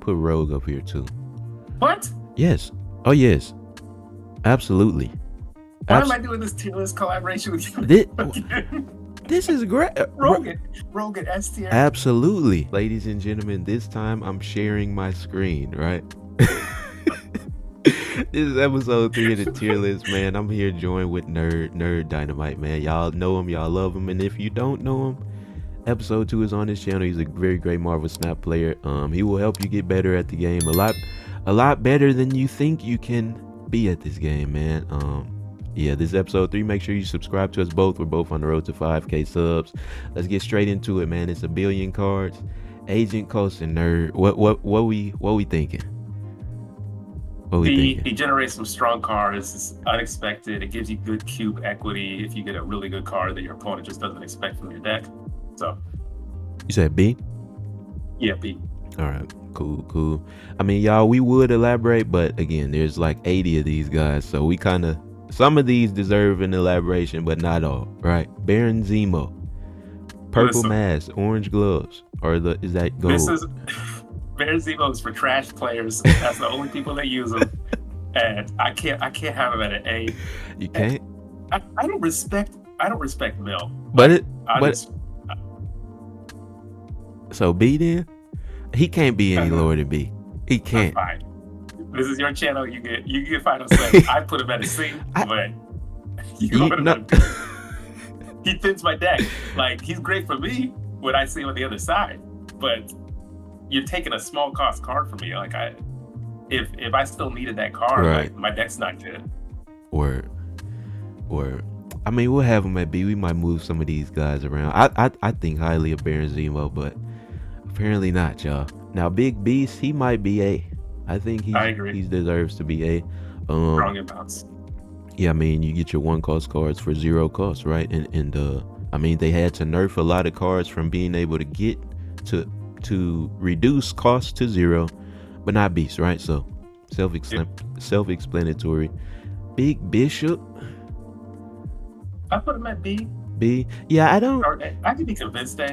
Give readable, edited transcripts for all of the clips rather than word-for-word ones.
put Rogue up here too. What? Yes. Oh yes. Absolutely. Why am Abs- I doing this tier list collaboration with you this, again? this is great. Rogan, Rogan S tier. Absolutely. Ladies and gentlemen, this time I'm sharing my screen, right? This is episode 3 of the tier list, man. I'm here joined with Nerd Dynamite, man. Y'all know him, y'all love him, and if you don't know him, episode 2 is on his channel. He's a very great Marvel Snap player. He will help you get better at the game, a lot better than you think you can be at this game, man. Yeah, this is episode 3. Make sure you subscribe to us both. We're both on the road to 5K subs. Let's get straight into it, man. It's a billion cards. Agent Coulson, Nerd. What we thinking? What we He thinking? generates some strong cards. It's unexpected. It gives you good cube equity if you get a really good card that your opponent just doesn't expect from your deck. So You said B? yeah, B. All right, cool. I mean, y'all, we would elaborate, but again, there's like 80 of these guys, so we kind of, some of these deserve an elaboration, but not all, right? Baron Zemo, purple Listen, mask, orange gloves, or is that this gold? is Baron Zemo is for trash players. That's the only people that use them, and I can't have him at an A. You can't, I don't respect Mill. but Like, it, I but just so B then, he can't be any lower than B. He that's can't. fine. This is your channel. You get final say. I put him at a C, I- but you You, put him no, at a B. He fits my deck. Like, he's great for me when I see him on the other side. But you're taking a small cost card from me. Like, if I still needed that card, Right. like, my deck's not good. Word. I mean, we'll have him at B. We might move some of these guys around. I think highly of Baron Zemo, but apparently not, y'all. Now, Big Beast, he might be A. I think I agree. he deserves to be A. Strong inbounds. Yeah, I mean, you get your 1-cost cards for 0 cost, right? And I mean, they had to nerf a lot of cards from being able to get to reduce cost to 0, but not Beast, right? So self-explanatory. Big Bishop, I put him at B. B. Yeah, I could be convinced that.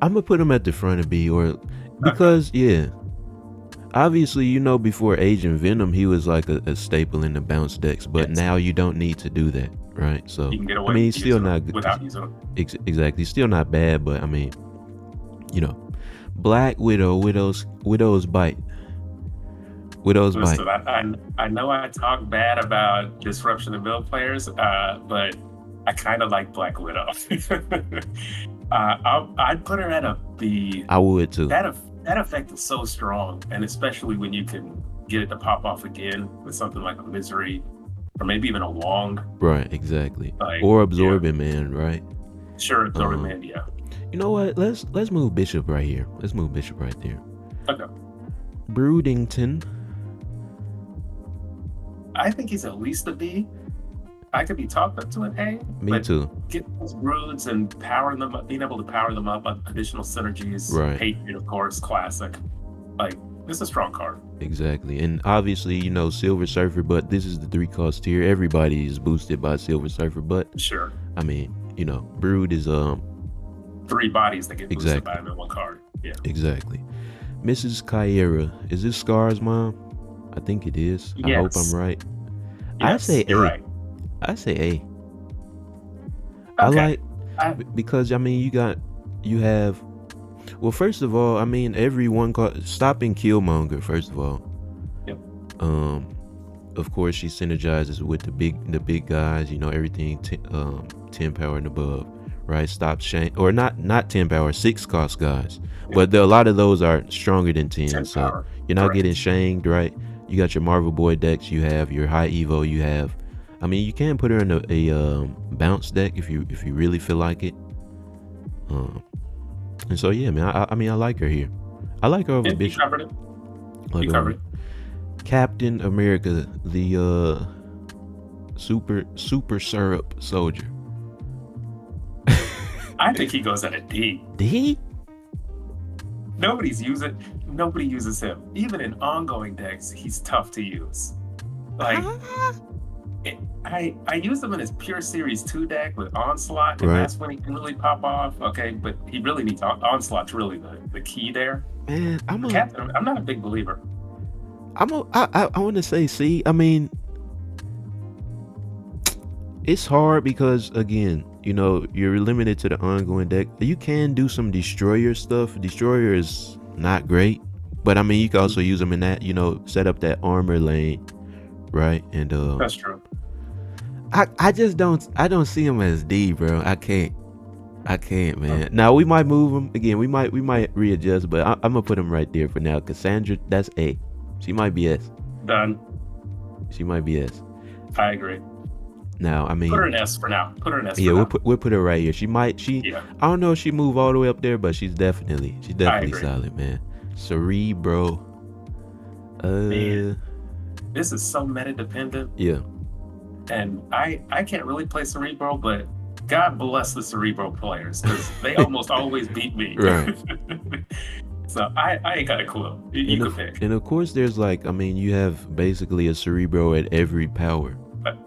I'm gonna put him at the front of B, or because yeah, obviously, you know, before Agent Venom, he was like a staple in the bounce decks, but Yes. now you don't need to do that, right? So You can get away I mean, with he's still using not him good. without using him. Exactly, he's still not bad, but I mean, you know, Black Widow, Widow's bite, Widow's bite. Listen, I know I talk bad about disruption of mill players, but I kind of like Black Widow. I'd put her at a B. I would too. That effect is so strong, and especially when you can get it to pop off again with something like a Misery, or maybe even a Wong. Right, exactly. Like, Or Absorbing Man, right? Sure, Absorbing Man, yeah. You know what? Let's move Bishop right here. Let's move Bishop right there. Okay. Broodington. I think he's at least a B. I could be talked up to an A. Me but too. Get those broods and powering them up, being able to power them up on additional synergies. Right. Patriot, of course, classic. Like, this is a strong card. Exactly. And obviously, you know, Silver Surfer, but this is the 3-cost tier. Everybody is boosted by Silver Surfer, but Sure. I mean, you know, Brood is 3 bodies that get boosted Exactly. by him in one card. Yeah. exactly. Mrs. Kyera. Is this Scar's mom? I think it is. I hope Yes. I'm right. I Yes, say you're A. right. I say A. I Okay. like I- because I mean you have well, first of all, I mean every one card stopping Killmonger, first of all. Yep. Of course she synergizes with the big guys, you know, everything 10 power and above, right? Stop Shane, or not 10 power, 6-cost guys. But a lot of those are stronger than 10, 10 so power. you're not Correct. getting shanked, right? You got your Marvel Boy decks, you have your High Evo, you have I mean, you can put her in a bounce deck if you really feel like it. And so yeah, man, I mean I like her here. I like her over Yeah, you Bishop. covered it. Like, You covered it. Captain America, the super syrup soldier. I think he goes at a D. Did he? Nobody uses him. Even in ongoing decks, he's tough to use. Like, I use him in his pure series 2 deck with Onslaught, and Right. that's when he can really pop off. Okay, but he really needs Onslaught's really the key there. Man, Captain, I'm not a big believer. I want to say C. I mean, it's hard because again, you know, you're limited to the ongoing deck. You can do some destroyer stuff. Destroyer is not great, but I mean, you can also use them in that. You know, set up that armor lane, right? And That's true. I just don't see him as D, bro. I can't, man. Now we might move him again. We might readjust, but I'm gonna put him right there for now. Cassandra, that's A. She might be S. Done. She might be S. I agree. Now, I mean, put her in S for now. Put her in S. Yeah, for we'll put her right here. Yeah. I don't know if she move all the way up there, but she's definitely solid, man. Cerebro. Man, this is so meta dependent. Yeah. And I can't really play Cerebro, but God bless the Cerebro players because they almost always beat me. Right. So I ain't got a clue. You can pick. And of course, there's like, I mean, you have basically a Cerebro at every power.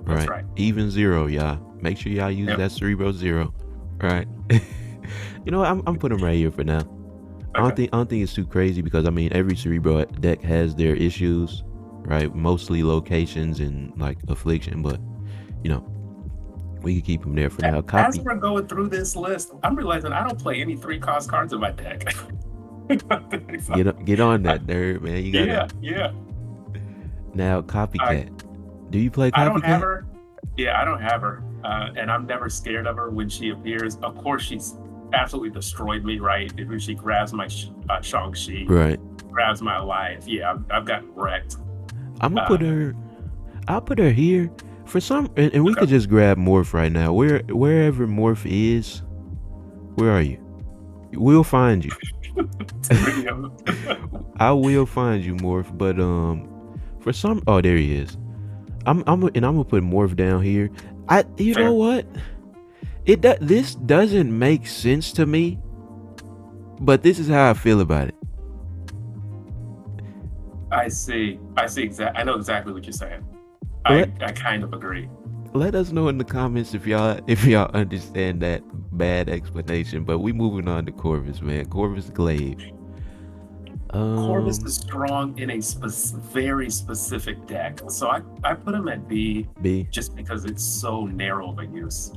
That's right. Even 0, y'all. Make sure y'all use that Cerebro 0. Right. You know what? I'm putting them right here for now. Okay. I don't think it's too crazy because I mean every Cerebro deck has their issues, right? Mostly locations and like affliction, but you know, we can keep them there for now. As we're going through this list, I'm realizing I don't play any 3-cost cards in my deck. Get on that, nerd, man. You gotta. Yeah. Now, Copycat. Do you play Copycat? I don't have her. Yeah, I don't have her, and I'm never scared of her when she appears. Of course, she's absolutely destroyed me, right? When she grabs my Shang-Chi, right? Grabs my life. Yeah, I've gotten wrecked. I'm gonna put her. I'll put her here for some, and we could just grab Morph right now. Wherever Morph is, where are you? We'll find you. I will find you, Morph. But for some, oh, there he is. I'm gonna put Morph down here. You know what? This doesn't make sense to me, but this is how I feel about it. I see exactly. I know exactly what you're saying. I kind of agree. Let us know in the comments if y'all understand that bad explanation. But we moving on to Corvus, man. Corvus Glaive. Corvus is strong in a very specific deck, so I put him at B. Just because it's so narrow of a use.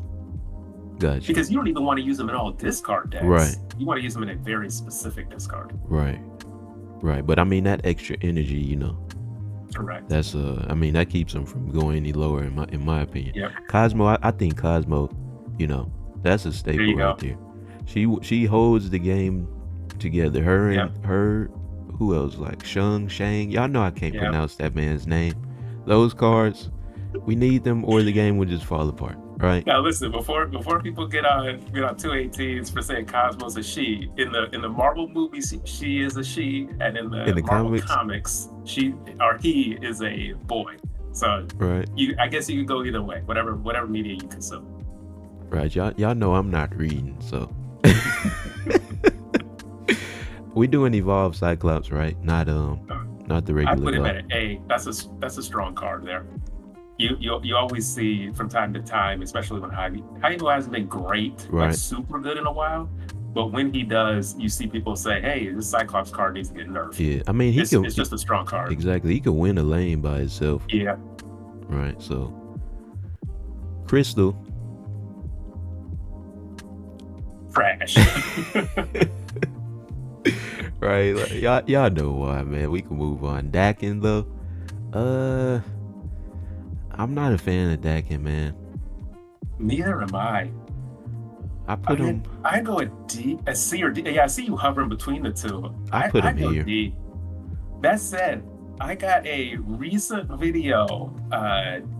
Gotcha. Because you don't even want to use them in all discard decks. Right. You want to use them in a very specific discard. Right. But I mean that extra energy, you know. Correct. That's I mean that keeps them from going any lower in my opinion. Yep. Cosmo, I think Cosmo, you know, that's a staple right there. She holds the game together. Her and her, who else? Like Shang. Y'all know I can't pronounce that man's name. Those cards, we need them or the game will just fall apart. Right. Now listen, before people get on 218s for saying Cosmo's a she, in the Marvel movies she is a she, and in the Marvel comics she or he is a boy. So right. I guess you could go either way, whatever media you consume. Right, y'all know I'm not reading, so we doing Evolve Cyclops, right? Not the regular. I put him at an A. That's a strong card there. You always see from time to time, especially when Hyeno hasn't been great, like super good in a while. But when he does, you see people say, "Hey, this Cyclops card needs to get nerfed." Yeah, I mean it's just a strong card. Exactly, he could win a lane by himself. Yeah. Right. So, Crystal. Trash. Right, like, y'all know why, man. We can move on. Dakin though, I'm not a fan of Dakin, man. Neither am I. I put him. I go a C or D. Yeah, I see you hovering between the two. I put him here. D. That said, I got a recent video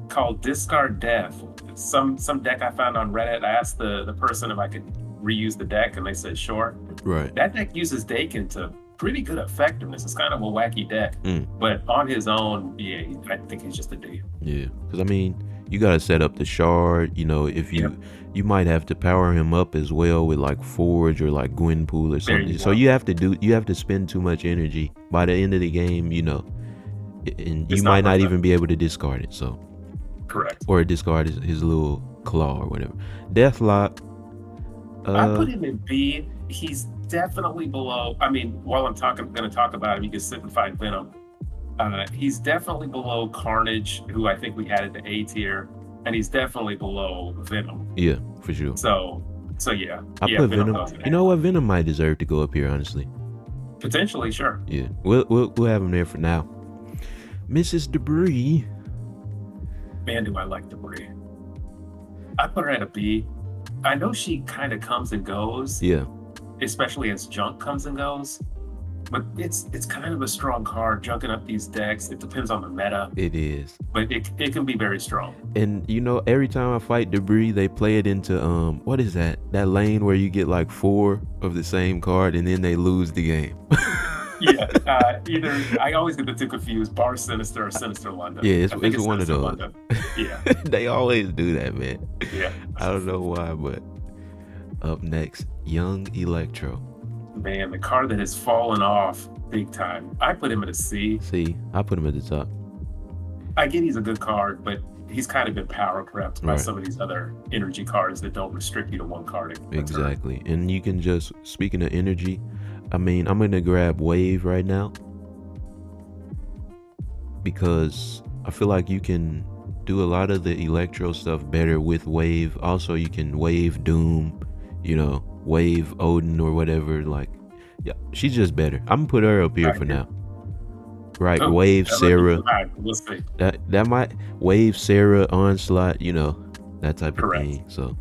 called Discard Death. Some deck I found on Reddit. I asked the person if I could reuse the deck, and they said sure. Right. That deck uses Dakin to pretty good effectiveness. It's kind of a wacky deck, but on his own, yeah, I think he's just a D. Yeah, because I mean, you gotta set up the shard. You know, if you might have to power him up as well with like Forge or like Gwenpool or something. So you have to spend too much energy by the end of the game. You know, and you might not even be able to discard it. So correct. Or discard his little claw or whatever. Deathlock. I put him in B. He's definitely below. I mean, while I'm going to talk about him, you can sit and find Venom. He's definitely below Carnage, who I think we had at the A tier, and he's definitely below Venom. Yeah, for sure. So yeah. I Yeah, put Venom Venom. goes in You there. know what? Venom might deserve to go up here, honestly. Potentially, sure. Yeah, we'll have him there for now. Mrs. Debris. Man, do I like Debris. I put her at a B. I know she kind of comes and goes, Yeah, especially as Junk comes and goes. But it's kind of a strong card, junking up these decks. It depends on the meta, it is. but it can be very strong. And you know, every time I fight Debris, they play it into what is that? That lane where you get like 4 of the same card and then they lose the game. Yeah, either I always get the two confused: Bar Sinister or Sinister London. Yeah, it's I think one of Sinister those. London. Yeah, They always do that, man. yeah. I don't know why, but up next, Young Electro. Man, the card that has fallen off big time. I put him at a C. See, I put him at the top. I get he's a good card, but he's kind of been power crept by Right. some of these other energy cards that don't restrict you to one card. at a time. Exactly. And you can just, speaking of energy, I mean, I'm going to grab Wave right now because I feel like you can do a lot of the Electro stuff better with Wave. Also, you can Wave Doom, you know, Wave Odin or whatever. Like, yeah, she's just better. I'm going to put her up here Right. for now. Right, Oh, Wave that might be Sarah. too high, but we'll see. That might Wave Sarah Onslaught, you know, that type of Correct. thing. So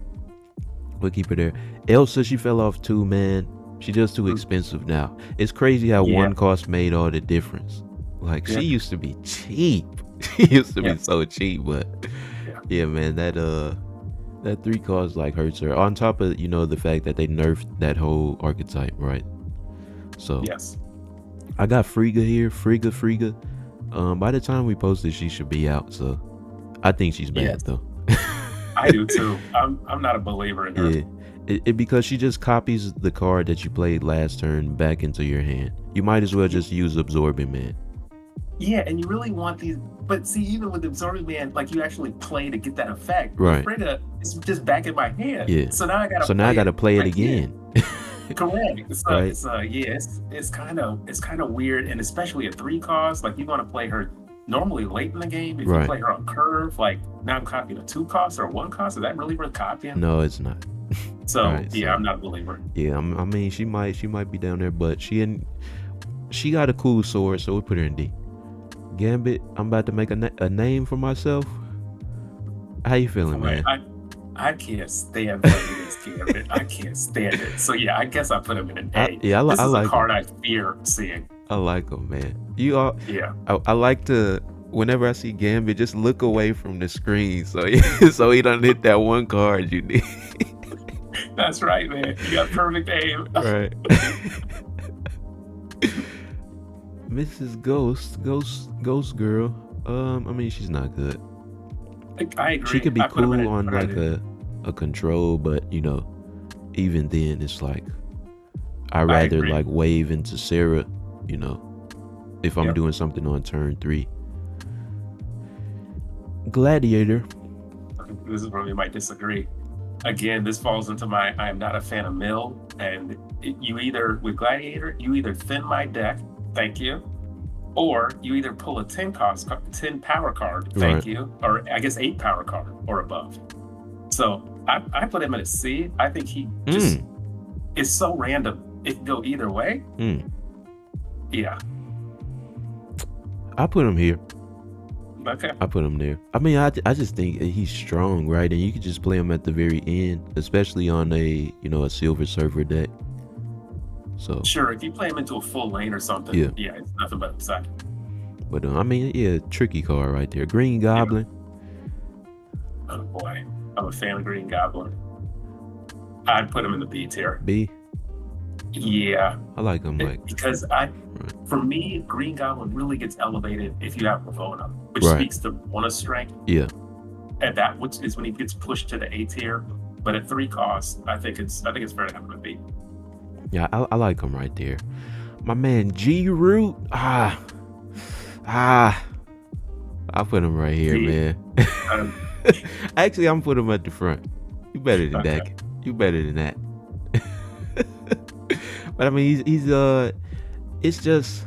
we'll keep her there. Elsa, she fell off too, man. She just too expensive now. It's crazy how Yeah. one cost made all the difference. Like Yeah. she used to be cheap. She used to Yeah. be so cheap, but Yeah. yeah, man, that 3 cost like hurts her. On top of, you know, the fact that they nerfed that whole archetype, right? So Yes. I got Frigga here, Frigga. By the time we post it, she should be out. So I think she's bad Yes. though. I do too. I'm not a believer in her. Yeah, it because she just copies the card that you played last turn back into your hand. You might as well just use Absorbing Man. Yeah, and you really want these, but see, even with Absorbing Man, like you actually play to get that effect. Right. Frigga is just back in my hand. Yeah. So now I gotta. So now I gotta play it again. Correct. So Right. it's kind of weird, and especially at 3 cost, like you want to play her normally late in the game. If Right. you play her on curve, like now I'm copying a 2 cost or a 1 cost. Is that really worth copying? No, it's not. So Right, yeah, so- I'm not a believer. Yeah, I mean, she might be down there, but she got a cool sword, so we'll put her in D. Gambit, I'm about to make a name for myself. How you feeling, man? I can't stand playing this Gambit. I can't stand it. So yeah, I guess I put him in an A. This is like a card I fear seeing. I like him, man. You all, Yeah. I like to. Whenever I see Gambit, just look away from the screen so so he don't hit that one card you need. That's right, man. You got perfect aim. Right. Mrs. Ghost girl. I mean, she's not good. I agree. She could be I put him in cool on like a a control, but you know, even then it's like I rather agree. like wave into Sarah, you know, if I'm Yep. doing something on turn 3. Gladiator. This is where we might disagree. Again, this falls into my I am not a fan of mill, and you either with Gladiator you either thin my deck, thank you, or you either pull a 10 power card, thank Right. you, or I guess 8 power card or above. So I put him at a C. I think he just is so random. It can go either way. Yeah. I put him here. Okay. I put him there. I mean, I just think he's strong, right? And you could just play him at the very end, especially on a Silver Surfer deck. So, Sure, if you play him into a full lane or something, Yeah. it's nothing but upside. but I mean, yeah, tricky card right there. Green Goblin. Oh boy, I'm a fan of Green Goblin. I'd put him in the B tier. B. Yeah, I like him like because for me, Green Goblin really gets elevated if you have Ravonna, which Right. speaks to Ravonna's strength, yeah. and which is when he gets pushed to the A tier. But at 3 costs, I think it's fair to have him at B. Yeah, I like him right there. My man G Root. I'll put him right here, G. man. Um, Actually, I'm putting him at the front. You better than Okay. that. You better than that. But I mean, it's just,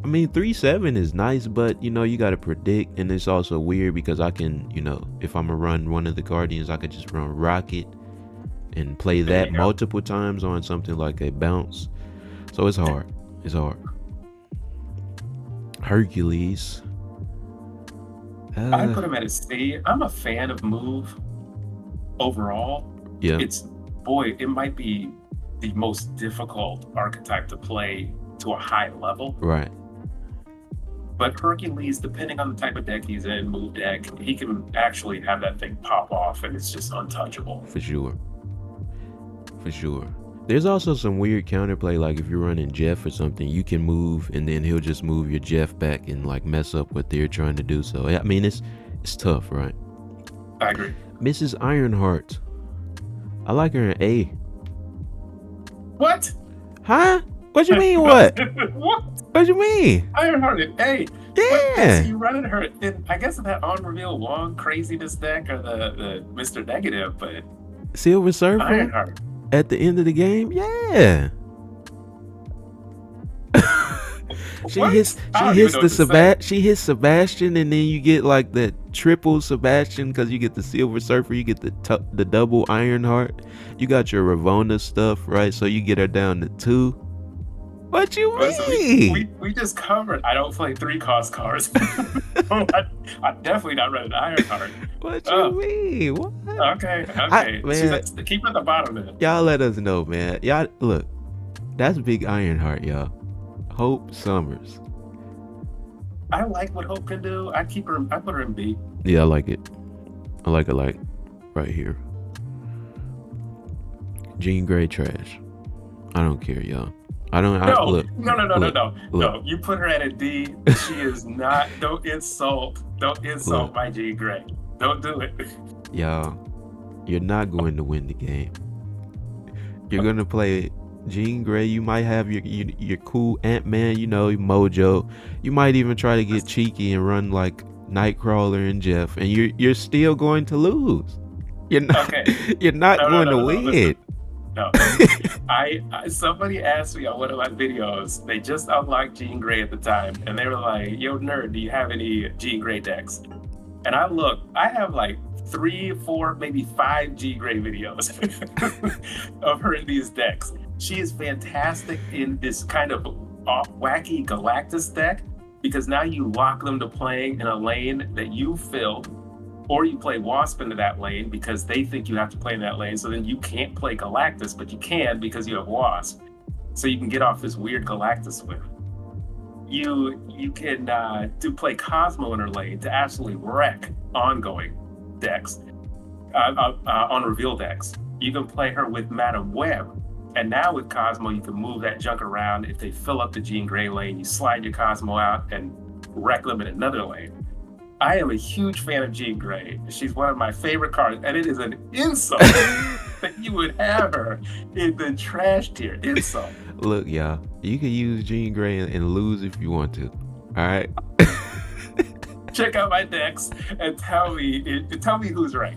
I mean, 3-7 is nice, but you know, you got to predict, and it's also weird because I can, you know, if I'm gonna run one of the Guardians, I could just run Rocket and play There that you go. multiple times on something like a bounce. So it's hard. It's hard. Hercules. I put him at a C. I'm a fan of Move overall. Yeah. It might be the most difficult archetype to play to a high level. Right. But Hercules, depending on the type of deck he's in, move deck, he can actually have that thing pop off and it's just untouchable. For sure. For sure. There's also some weird counterplay, like if you're running Jeff or something, you can move and then he'll just move your Jeff back and like mess up what they're trying to do. So I mean, it's tough, right? I agree. Mrs. Ironheart. I like her in A. What? Huh? What you mean? What? What? What you mean? Ironheart in A. Yeah. You running her in, I guess, in that on reveal Wong craziness deck or the Mr. Negative, but Silver Surfer Ironheart. at the end of the game. Yeah. She What? hits I don't even know what to say. she hits Sebastian, and then you get like the triple Sebastian because you get the Silver Surfer, you get the double Ironheart, you got your Ravonna stuff, right? So you get her down to 2. What you Listen, mean? we just covered. I don't play 3-cost cards. I'm definitely not running Ironheart. What you mean? What? Okay. Man. Keep her at the bottom then. Y'all let us know, man. Y'all look. That's big Ironheart, y'all. Hope Summers. I like what Hope can do. I put her in B. Yeah, I like it. I like it like right here. Jean Grey trash. I don't care, y'all. No. Look. You put her at a D. She is not. Don't insult Look. my Jean Grey. Don't do it. Y'all, you're not going to win the game. You're gonna play Jean Grey. You might have your cool Ant-Man, you know, Mojo. You might even try to get cheeky and run like Nightcrawler and Jeff, and you're still going to lose. You're not. Okay. You're not going to win. Listen. No, I somebody asked me on one of my videos. They just unlocked Jean Grey at the time, and they were like, "Yo, nerd, do you have any Jean Grey decks?" And I looked. I have like 3, 4, maybe 5 Jean Grey videos of her in these decks. She is fantastic in this kind of wacky Galactus deck because now you lock them to playing in a lane that you filled. Or you play Wasp into that lane because they think you have to play in that lane. So then you can't play Galactus, but you can because you have Wasp. So you can get off this weird Galactus whip. You can play Cosmo in her lane to absolutely wreck ongoing decks, on reveal decks. You can play her with Madam Web. And now with Cosmo, you can move that junk around. If they fill up the Jean Grey lane, you slide your Cosmo out and wreck them in another lane. I am a huge fan of Jean Grey. She's one of my favorite cards, and it is an insult that you would have her in the trash tier. Insult. Look, y'all, you can use Jean Grey and lose if you want to. All right. Check out my decks and tell me who's right.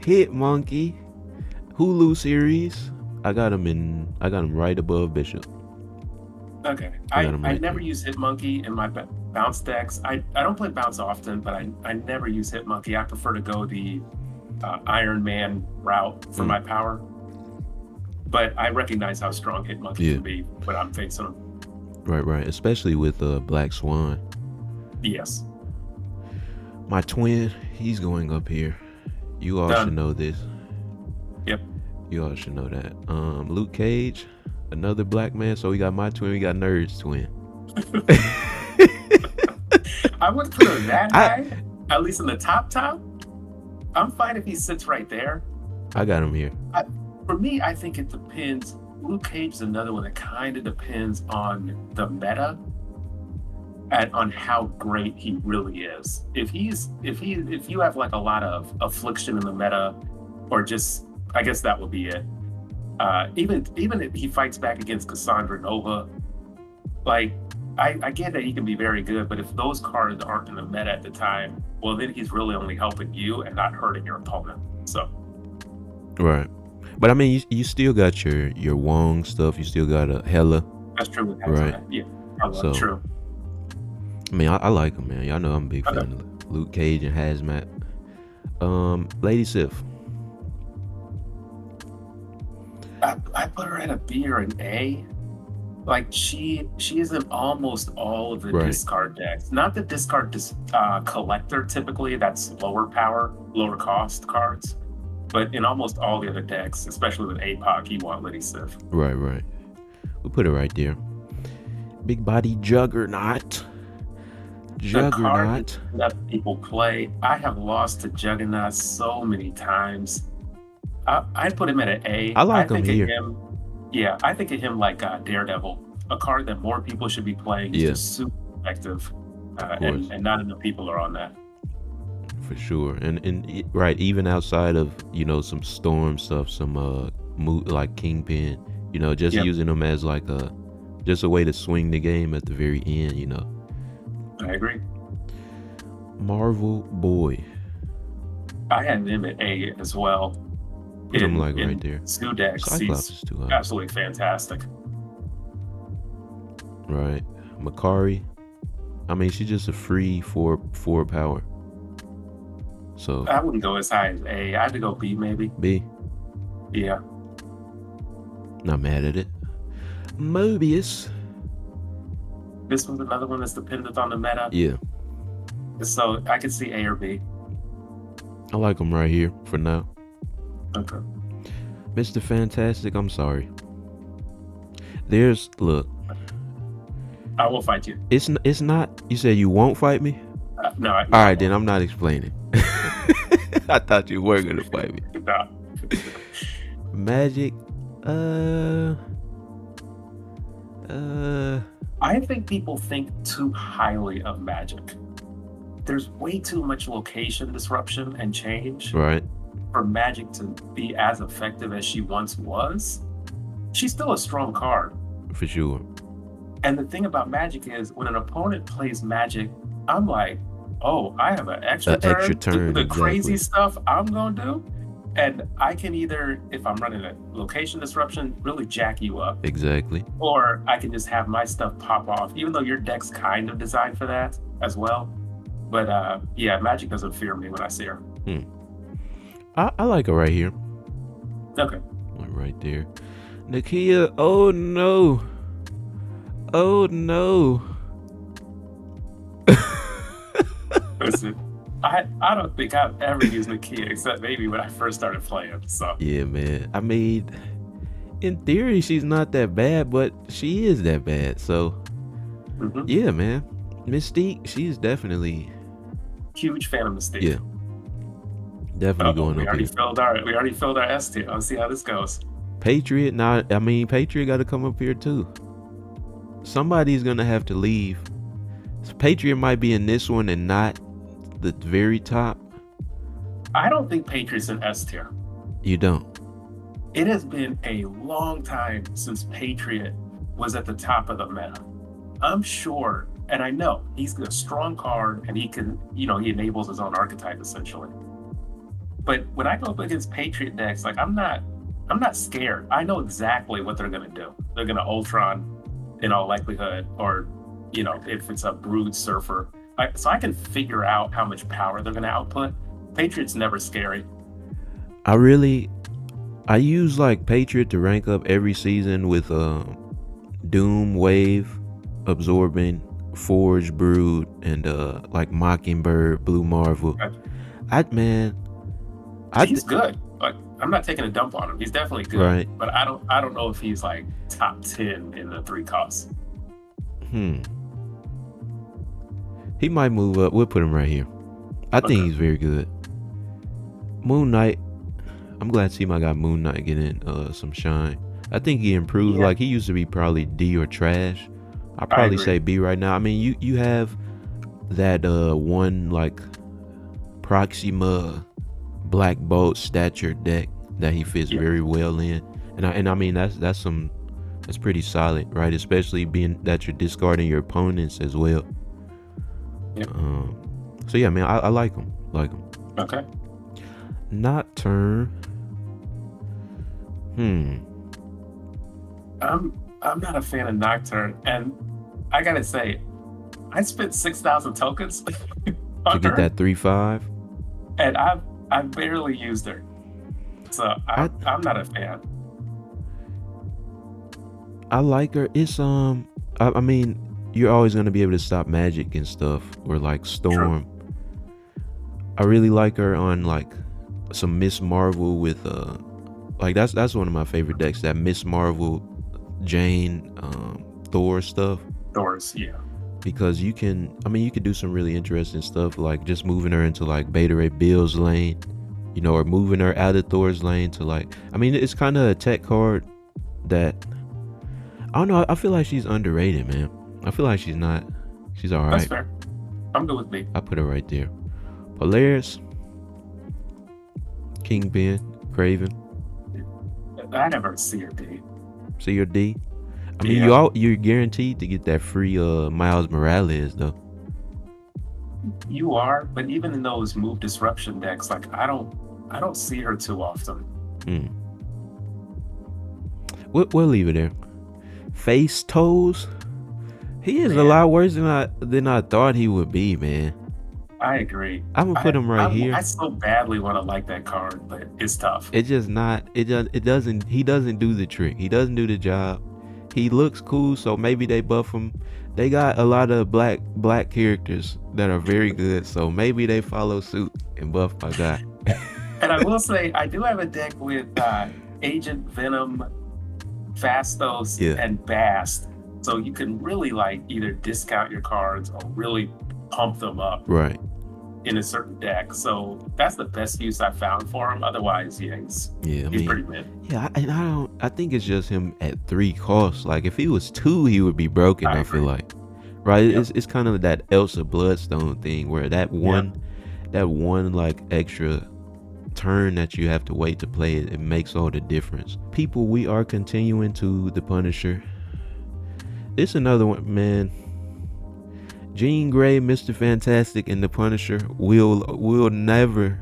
Hit Monkey, Hulu series. I got him right above Bishop. Okay. I I got 'em right never there. use Hitmonkey in my bounce decks. I don't play bounce often, but I never use Hitmonkey. I prefer to go the Iron Man route for my power. But I recognize how strong Hitmonkey can be when I'm facing him. Right. Especially with Black Swan. Yes. My twin, he's going up here. You all Done. should know this. Yep. You all should know that. Luke Cage, another black man. So we got my twin, we got Nerd's twin. I wouldn't put him that high, at least in the top. I'm fine if he sits right there. I got him here. For me, I think it depends. Luke Cage is another one that kind of depends on the meta and on how great he really is. If you have like a lot of affliction in the meta, or just, I guess that would be it. Even if he fights back against Cassandra Nova, like I get that he can be very good, but if those cards aren't in the meta at the time, well then he's really only helping you and not hurting your opponent. So Right. But I mean, you still got your Wong stuff. You still got a Hella, That's true with right? Hazmat. Yeah, probably So true. I mean, I like him, man. Y'all know I'm a big Okay. fan of Luke Cage and Hazmat. Lady Sif. I put her at a B or an A. Like she is in almost all of the Right. discard decks. Not the discard collector typically. That's lower power, lower cost cards. But in almost all the other decks, especially with APOC, you want Lady Sif. Right. We'll put it right there. Big body Juggernaut. The card that people play, I have lost to Juggernaut so many times. I'd put him at an A. I like him think here. Of him, yeah, I think of him like Daredevil, a card that more people should be playing. He's Yeah. just super effective, Of course. and not enough people are on that. For sure. And right, even outside of, some Storm stuff, some like Kingpin, just Yep. using them as like just a way to swing the game at the very end. I agree. Marvel Boy. I had him at A as well. Put him like right there. Two decks, Cyclops he's is too high. absolutely fantastic. Right. Makari. I mean, she's just a free four power. So I wouldn't go as high as A. I had to go B maybe. B. Yeah. Not mad at it. Mobius. This was another one that's dependent on the meta. Yeah. So I could see A or B. I like him right here for now. Okay. Mr. Fantastic, I'm sorry. Look. I will fight you. It's not. You said you won't fight me? No. All right, then I'm not explaining. I thought you were gonna fight me. No. Magic. I think people think too highly of Magic. There's way too much location disruption and change Right. for Magic to be as effective as she once was. She's still a strong card. For sure. And the thing about Magic is when an opponent plays Magic, I'm like, oh, I have an extra turn. Extra turn, The crazy exactly. stuff I'm going to do. And I can either, if I'm running a location disruption, really jack you up. Exactly. Or I can just have my stuff pop off, even though your deck's kind of designed for that as well. But yeah, Magic doesn't fear me when I see her. I like her right here. Okay. One right there. Nakia, oh no. Oh no. Listen, I don't think I've ever used Nakia except maybe when I first started playing. So Yeah, man. I mean, in theory, she's not that bad, but she is that bad. So, mhm. yeah, man. Mystique, she's definitely, Huge fan of Mystique. yeah, definitely going we up already here. filled our S tier. Let's see how this goes. Patriot, Patriot got to come up here too. Somebody's gonna have to leave. So Patriot might be in this one and not the very top. I don't think Patriots in S tier. You don't. It has been a long time since Patriot was at the top of the meta. I'm sure, and I know he's a strong card and he can, he enables his own archetype essentially. But when I go up against Patriot decks, like I'm not scared. I know exactly what they're gonna do. They're gonna Ultron in all likelihood, or if it's a Brood Surfer. So I can figure out how much power they're gonna output. Patriot's never scary. I use like Patriot to rank up every season with Doom, Wave, Absorbing, Forge, Brood, and like Mockingbird, Blue Marvel. Okay. He's good. Like I'm not taking a dump on him. He's definitely good. Right. But I don't know if he's like top 10 in the 3 costs. He might move up. We'll put him right here. I think Okay. he's very good. Moon Knight. I'm glad to see my guy Moon Knight getting some shine. I think he improved. Yeah. Like he used to be probably D or trash. I'd probably agree. say B right now. I mean, you have that one like Proxima Black Bolt stature deck that he fits Yeah. very well in, and I mean that's pretty solid, right? Especially being that you're discarding your opponents as well. Yeah. So yeah, man, I like him. Okay. Nocturne. Hmm. I'm not a fan of Nocturne, and I gotta say, I spent 6,000 tokens To on get her, that 3/5. and I've barely used her, so I I'm not a fan. I like her. It's I mean, you're always gonna be able to stop magic and stuff, or like True. storm. I really like her on like some Miss Marvel with like that's one of my favorite decks. That Miss Marvel, Jane, Thor stuff. Doors, yeah. Because you can, I mean, you could do some really interesting stuff like just moving her into like Beta Ray Bill's lane, or moving her out of Thor's lane to like, I mean, it's kind of a tech card that, I don't know, I feel like she's underrated, man. I feel like she's all That's right. fair. I'm good with me. I put her right there. Polaris, Kingpin, Craven, I never see her D. see your D. I mean, Yeah, you're guaranteed to get that free Miles Morales though. you are, but even in those move disruption decks, like I don't see her too often. Hmm. We'll leave it there. Face Toes. He is a Man, lot worse than I thought he would be, man. I agree. I'm gonna put him right I here. so badly want to like that card, but it's tough. It just not. It doesn't. He doesn't do the trick. He doesn't do the job. He looks cool, so maybe they buff him. They got a lot of black characters that are very good, so maybe they follow suit and buff my guy. And I will say, I do have a deck with Agent Venom, Fastos, Yeah. and Bast. So you can really like either discount your cards or really pump them up Right. in a certain deck. So that's the best use I found for him. Otherwise, yeah, Yeah. I he's pretty mean, mid. yeah. And I don't. I think it's just him at 3 costs. Like if he was 2, he would be broken. I I feel agree. like. Right. Yep. It's kind of that Elsa Bloodstone thing where that one like extra turn that you have to wait to play it, it makes all the difference. People, we are continuing to the Punisher. It's another one, man. Jean Grey, Mr. Fantastic, and the Punisher will never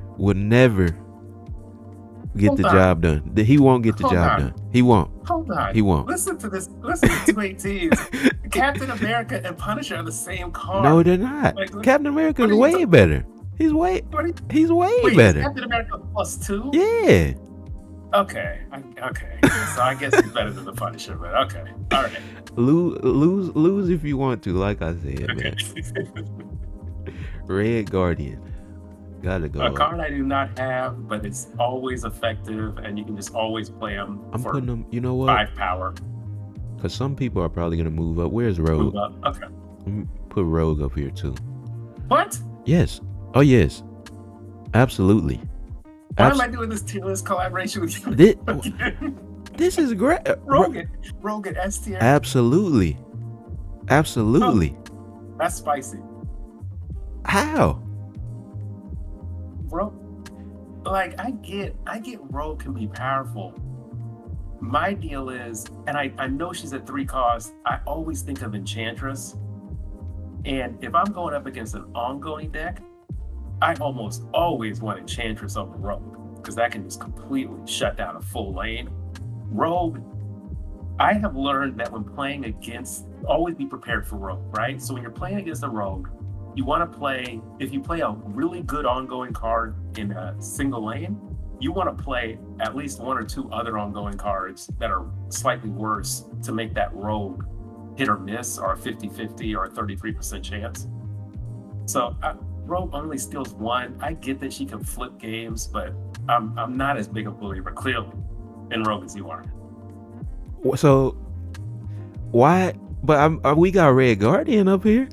get Hold the on. job done. He won't get the Hold job on. done. He won't. Hold on. He won't. Listen to this. Listen to 218s. Captain America and Punisher are the same card. No, they're not. Like, Captain America what is are you way talking- better. He's way What are you- he's way Wait, is better. Captain America +2? Yeah. Okay. Okay. So I guess he's better than the Punisher, but okay. All right. Lose if you want to, like I said, Okay. man. Red Guardian. Gotta go. A card I do not have, but it's always effective, and you can just always play him I'm for putting them, you know what? 5 power. Because some people are probably going to move up. Where's Rogue? Move up. Okay. Let me put Rogue up here too. What? Yes. Oh, yes. Absolutely. Why am I doing this tier list collaboration with you? This, again? this is great. Rogan S tier. Absolutely. Absolutely. That's spicy. How? Bro, like I get Rogue can be powerful. My deal is, and I know she's at 3 costs, I always think of Enchantress. And if I'm going up against an ongoing deck, I almost always want Enchantress over Rogue, because that can just completely shut down a full lane. Rogue, I have learned that when playing against, always be prepared for Rogue, right? So when you're playing against a Rogue, you want to play, if you play a really good ongoing card in a single lane, you want to play at least 1 or 2 other ongoing cards that are slightly worse to make that Rogue hit or miss, or a 50-50 or a 33% chance. So Rogue only steals 1. I get that she can flip games, but I'm not as big a believer, clearly, in Rogue as you are. So, why? But we got Red Guardian up here.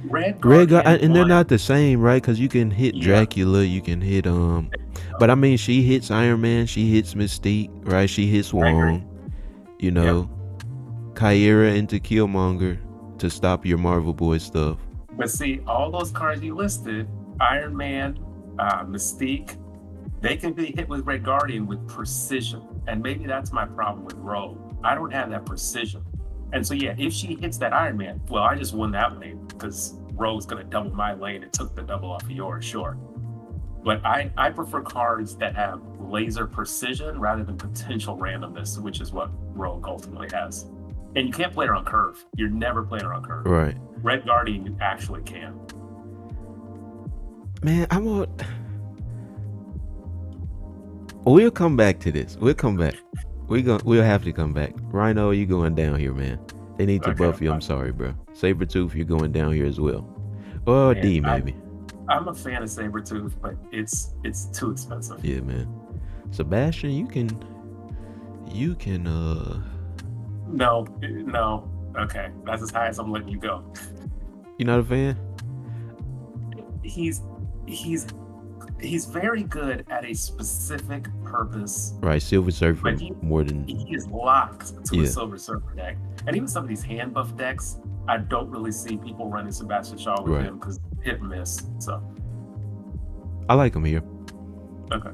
Red Guardian, and they're won. not the same, right? Because you can hit Yeah. Dracula, you can hit but I mean, she hits Iron Man, she hits Mystique, right? She hits I agree. Wong, you know, Kyra into Killmonger to stop your Marvel Boy stuff. But see, all those cards you listed, Iron Man, Mystique, they can be hit with Red Guardian with precision. And maybe that's my problem with Rogue. I don't have that precision. And so, yeah, if she hits that Iron Man, well, I just won that lane because Rogue's going to double my lane and took the double off of yours, sure. But I prefer cards that have laser precision rather than potential randomness, which is what Rogue ultimately has. And you can't play her on curve. You're never playing her on curve. Right. Red Guardian, you actually can. Man, we'll come back to this. We'll come back. We'll have to come back. Rhino, you going down here, man. They need to Okay, buff you. I'm sorry, bro. Sabretooth, you're going down here as well. Or Man, D, maybe. I'm a fan of Sabretooth, but it's too expensive. Yeah, man. Sebastian, you can No. Okay, that's as high as I'm letting you go. you not a fan? He's very good at a specific purpose. Right, Silver Surfer But he is locked to Yeah. a Silver Surfer deck. And even some of these hand buff decks, I don't really see people running Sebastian Shaw with Right. him because hit and miss. So I like him here. okay.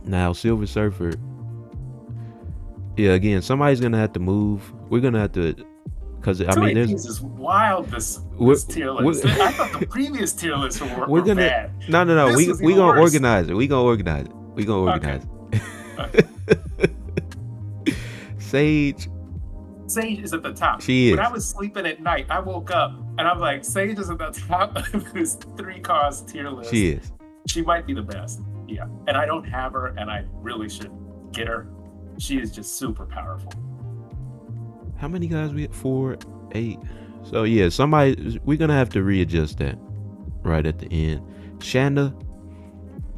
Now, Silver Surfer. Yeah, again, somebody's gonna have to move. We're gonna have to, because I mean, there's is wild. This tier list. I thought the previous tier lists were gonna bad. no. This We was even gonna worse. organize it. We gonna organize it. Sage. Sage is at the top. She is. When I was sleeping at night, I woke up and I'm like, Sage is at the top of this 3-cost tier list. She is. She might be the best. Yeah. And I don't have her, and I really should get her. She is just super powerful. How many guys we had? 4, 8. So yeah, we're gonna have to readjust that right at the end. Shanda,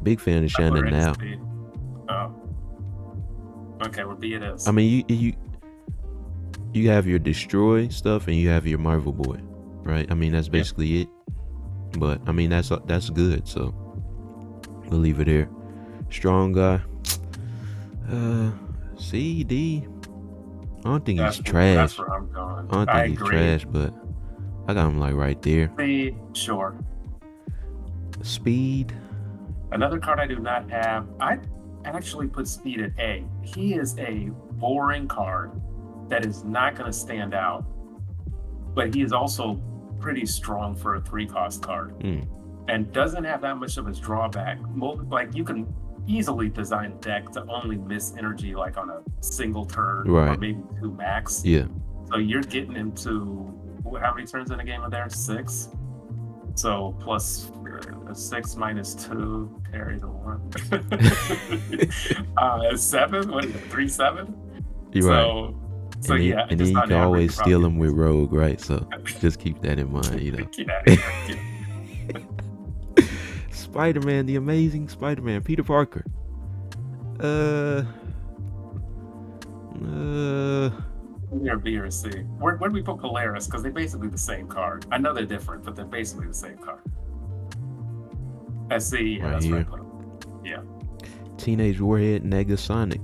big fan of Shanda now. Oh. Okay, well, B it is. I mean, you have your destroy stuff and you have your Marvel Boy, right? I mean, that's basically it. But I mean, that's good. So we'll leave it there. Strong guy. CD. I don't think he's trash. That's where I'm going. I don't think he's trash, but I got him like right there. Speed, sure. Speed. Another card I do not have. I actually put Speed at A. He is a boring card that is not going to stand out, but he is also pretty strong for a 3-cost card and doesn't have that much of his drawback. Like, you can easily design a deck to only miss energy like on a single turn or maybe 2 max. Yeah. So you're getting into how many turns in a game are there? 6. So plus 6 minus 2 carry the 1. 7. What is it? 3-7. You're right. So yeah, and then you can always steal them with Rogue, right? So just keep that in mind, you know. Get out of here. Spider-Man, the Amazing Spider-Man, Peter Parker. Or B or C. Where do we put Polaris? Because they're basically the same card. I know they're different, but they're basically the same card. SC, yeah, Right that's here. right. Put 'em. Yeah. Teenage Warhead, Negasonic.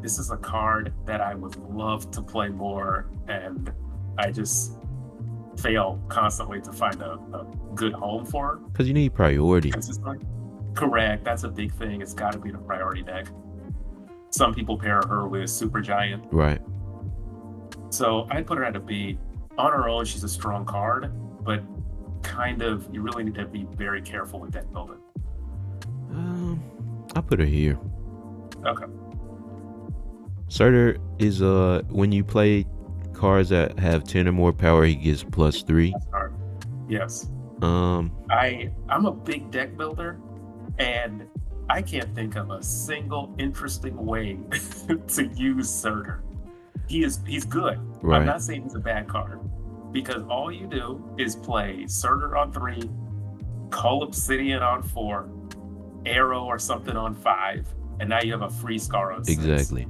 This is a card that I would love to play more, and I just fail constantly to find a good home for. Because you need priority. Consistently. Correct. That's a big thing. It's got to be the priority deck. Some people pair her with Supergiant. Right. So I put her at a B. On her own, she's a strong card, but kind of, you really need to be very careful with deck building. I put her here. Okay. Surtur is when you play cards that have 10 or more power, he gets +3. That's hard. Yes. Um, I'm a big deck builder, and I can't think of a single interesting way to use Surtur. He's good. Right. I'm not saying he's a bad card, because all you do is play Surtur on 3, Cull Obsidian on 4, Arrow or something on 5, and now you have a free Scar on 6. exactly.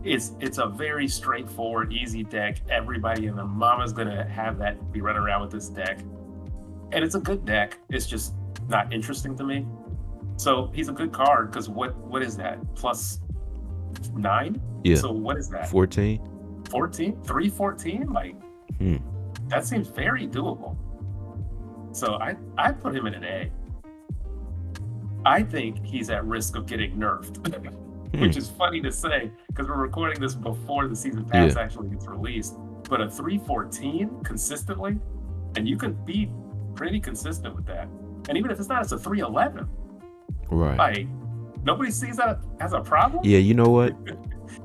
It's a very straightforward, easy deck. Everybody and their mama's gonna have that, be running around with this deck. And it's a good deck. It's just not interesting to me. So he's a good card, because what is that? +9? Yeah. So what is that? 14. 14? 314? Like, that seems very doable. So I put him in an A. I think he's at risk of getting nerfed, which is funny to say because we're recording this before the season pass actually gets released. But a 314 consistently, and you can be pretty consistent with that. And even if it's not, it's a 311. Right. Like, nobody sees that as a problem. Yeah, you know what?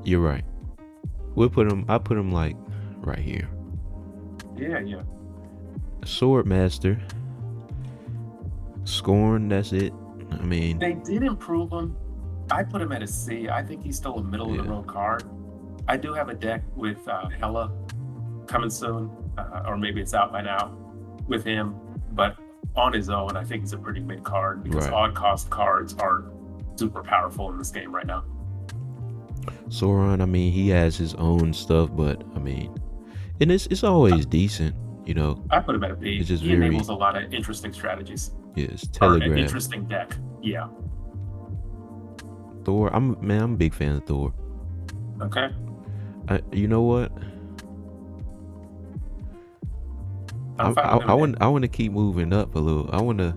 You're right. I put him like right here. Yeah. Sword Master. Scorn, that's it. I mean, They did improve him. I put him at a C. I think he's still a middle of the Yeah. road card. I do have a deck with Hella coming soon, or maybe it's out by now with him. But on his own, I think he's a pretty mid card because Right. odd cost cards are super powerful in this game right now. Sauron, I mean, he has his own stuff, but I mean, and it's always decent, you know. I put him at a B. It's just He very- enables a lot of interesting strategies. Yeah, it's Or an Telegraph. interesting deck. Yeah. Thor, I'm a big fan of Thor. Okay. You know what? I'm fine with him I then. want to keep moving up a little. I want to.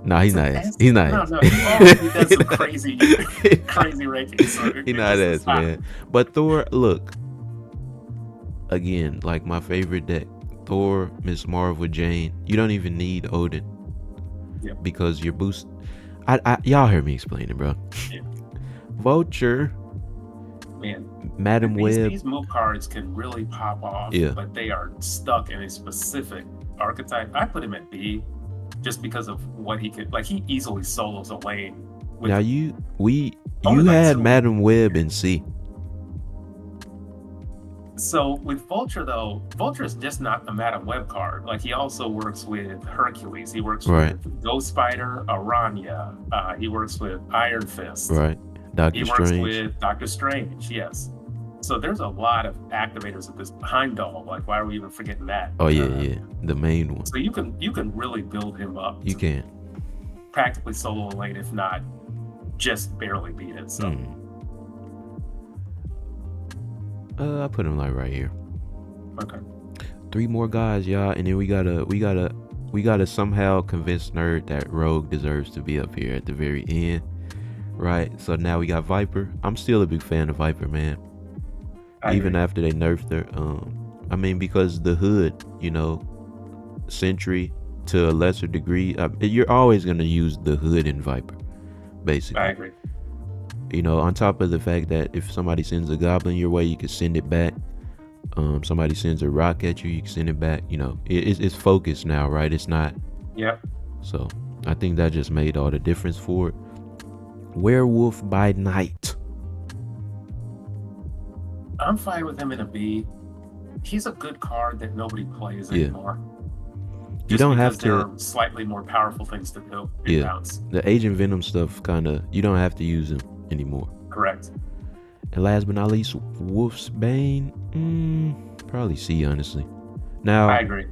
Nah, he's not. That's- He's not. No, he already does some crazy rankings. So He not it's ass, fine. man. But Thor, look. Again, like my favorite deck, Thor, Miss Marvel, Jane. You don't even need Odin. Yep. Because your boost. Y'all heard me explain it, bro. Yeah. Vulture, Man, Madam Web. these move cards can really pop off, Yeah. but they are stuck in a specific archetype. I put him at B just because of what he could. Like, he easily solos a lane. With, Now you Only like had two. Madam Web in C. So with Vulture, though, Vulture is just not a Madam Web card. Like, he also works with Hercules. He works Right. with Ghost Spider, Aranya. He works with Iron Fist. Right. Doctor He works Strange. with Doctor Strange. Yes. So there's a lot of activators at this Heimdall. Like, why are we even forgetting that? Oh yeah. The main one. So you can really build him up. You to can. practically solo a lane, if not just barely beat it. So I put him like right here. okay. 3 more guys, y'all, and then we gotta somehow convince Nerd that Rogue deserves to be up here at the very end, right? So now we got Viper. I'm still a big fan of Viper, man. I Even agree. after they nerfed her, I mean, because the hood, you know, Sentry to a lesser degree, you're always gonna use the hood in Viper, basically. I agree. You know, on top of the fact that if somebody sends a goblin your way, you can send it back. Somebody sends a rock at you, you can send it back. You know, it's focused now, right? It's not. Yep. So I think that just made all the difference for it. Werewolf by Night. I'm fine with him in a B. He's a good card that nobody plays Yeah. anymore. You Just don't have because there to. are slightly more poureful things to do in Yeah. bounce. The Agent Venom stuff kind of. You don't have to use him anymore. Correct. And last but not least, Wolf's Bane. Probably C, honestly. Now, I agree.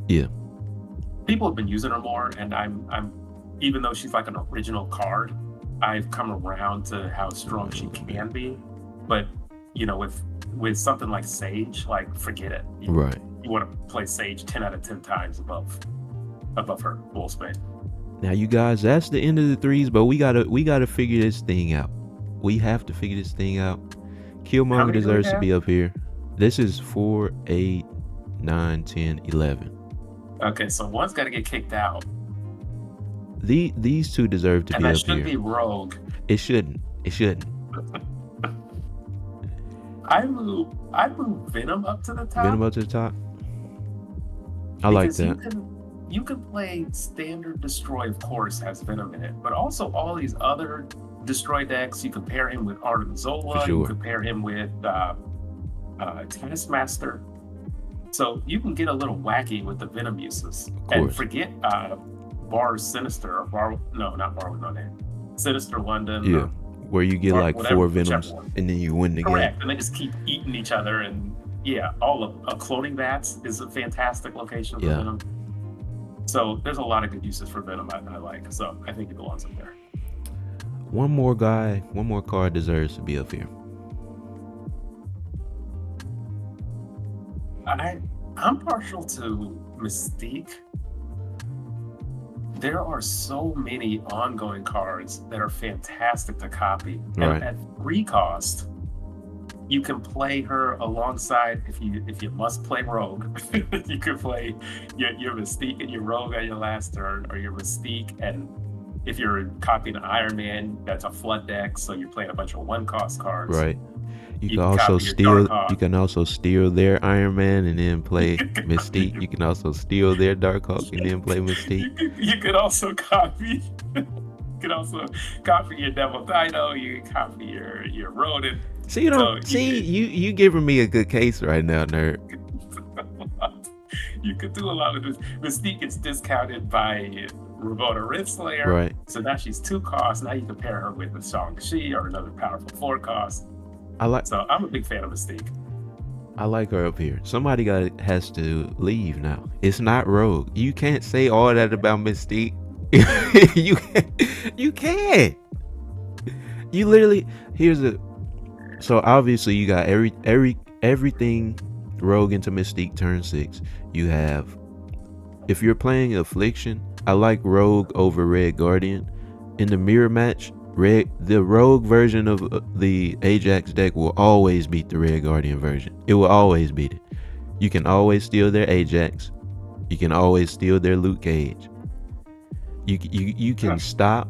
Yeah. People have been using her more, and I'm even though she's like an original card, I've come around to how strong she can be. But you know, with something like Sage, like forget it. Right. You want to play Sage 10 out of 10 times above her Wolf's Bane. Now, you guys, that's the end of the threes, but we gotta figure this thing out. We have to figure this thing out. How Killmonger many do we deserves to have? be up here. This is 4, 8, 9, 10, 11. Okay, so one's got to get kicked out, These two deserve to and be that up should here. be Rogue. It shouldn't. I move Venom up to the top. Venom up to the top. I like because that. You can play standard Destroy, of course, has Venom in it, but also all these other Destroy decks. You compare him with Arnim Zola. For sure. You compare him with Taskmaster. So you can get a little wacky with the Venom uses, and course. forget Bar Sinister or not Bar with no name, Sinister London. Yeah. Where you get or like whatever, 4 whichever Venoms one. and then you win the game. Correct, and they just keep eating each other, and yeah, all of cloning bats is a fantastic location for Yeah. Venom. So there's a lot of good uses for Venom I like. So I think it belongs up there. One more card deserves to be up here. I'm partial to Mystique. There are so many ongoing cards that are fantastic to copy. Right. And at 3 cost, you can play her alongside if you must play Rogue. You can play your Mystique and your Rogue on your last turn, or your Mystique and if you're copying an Iron Man, that's a flood deck, so you're playing a bunch of one cost cards. Right. You You can can also copy your Dark steal. You Hawk. can also steal their Iron Man and then play Mystique. You can also steal their Dark Hawk and then play Mystique. You could also copy. You could also copy your Devil Dino. You can copy your Rodent. See, you know, So you giving me a good case right now, nerd. You could do a lot of this. Mystique gets discounted by Ramona Renslayer. Right. So now she's 2 costs. Now you can pair her with a Shang-Chi or another powerful 4 cost. I like. So I'm a big fan of Mystique. I like her up here. Somebody has to leave now. It's not Rogue. You can't say all that about Mystique. you can't. You literally so obviously you got everything Rogue into Mystique turn 6. You have, if you're playing Affliction, I like Rogue over Red Guardian. In the mirror match, the Rogue version of the Ajax deck will always beat the Red Guardian version. It will always beat it. You can always steal their Ajax. You can always steal their Luke Cage. You can stop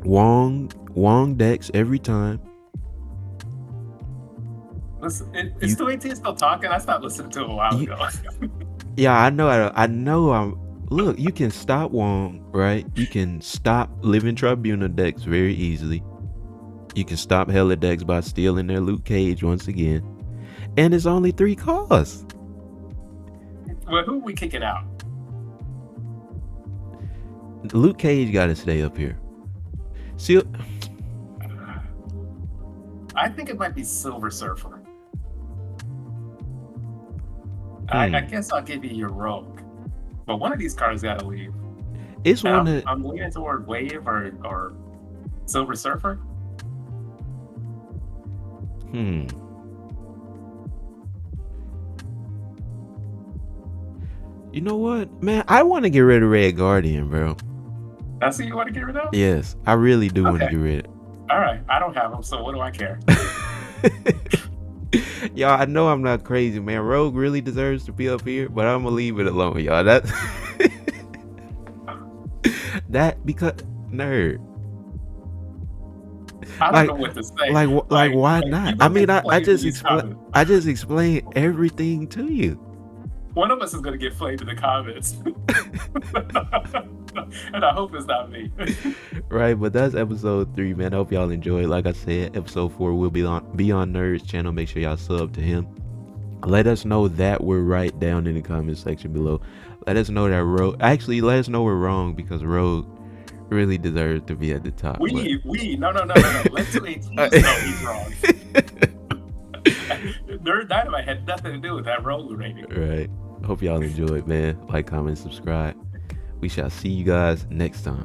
Wong decks every time. Listen, is 218 still talking? I stopped listening to him a while ago. Yeah, I know. Look, you can stop Wong, right? You can stop Living Tribunal decks very easily. You can stop Hella decks by stealing their Luke Cage once again. And it's only 3 costs. Well, who are we kicking out? Luke Cage got to stay up here. See, I think it might be Silver Surfer. I guess I'll give you your Rogue. But one of these cards got to leave. it's one that I'm leaning toward Wave or Silver Surfer. You know what, man? I want to get rid of Red Guardian, bro. That's who you want to get rid of? Yes, I really do want to Okay. get rid of. All right. I don't have them, so what do I care? Y'all, I know I'm not crazy, man. Rogue really deserves to be up here, but I'm gonna leave it alone, y'all. That because nerd. I don't know what to say. Like why you not? gonna I mean, get I flamed just in these comments. I just explained everything to you. One of us is going to get flamed in the comments. And I hope it's not me. Right, but that's episode 3, man. I hope y'all enjoyed. Like I said, episode 4 will be on Nerd's channel. Make sure y'all sub to him. Let us know that we're right down in the comment section below. Let us know that Rogue. Actually, let us know we're wrong because Rogue really deserves to be at the top. No. Let 218 know he's wrong. Nerd Dynamite had nothing to do with that Rogue rating. Right. Hope y'all enjoyed, man. Like, comment, subscribe. We shall see you guys next time.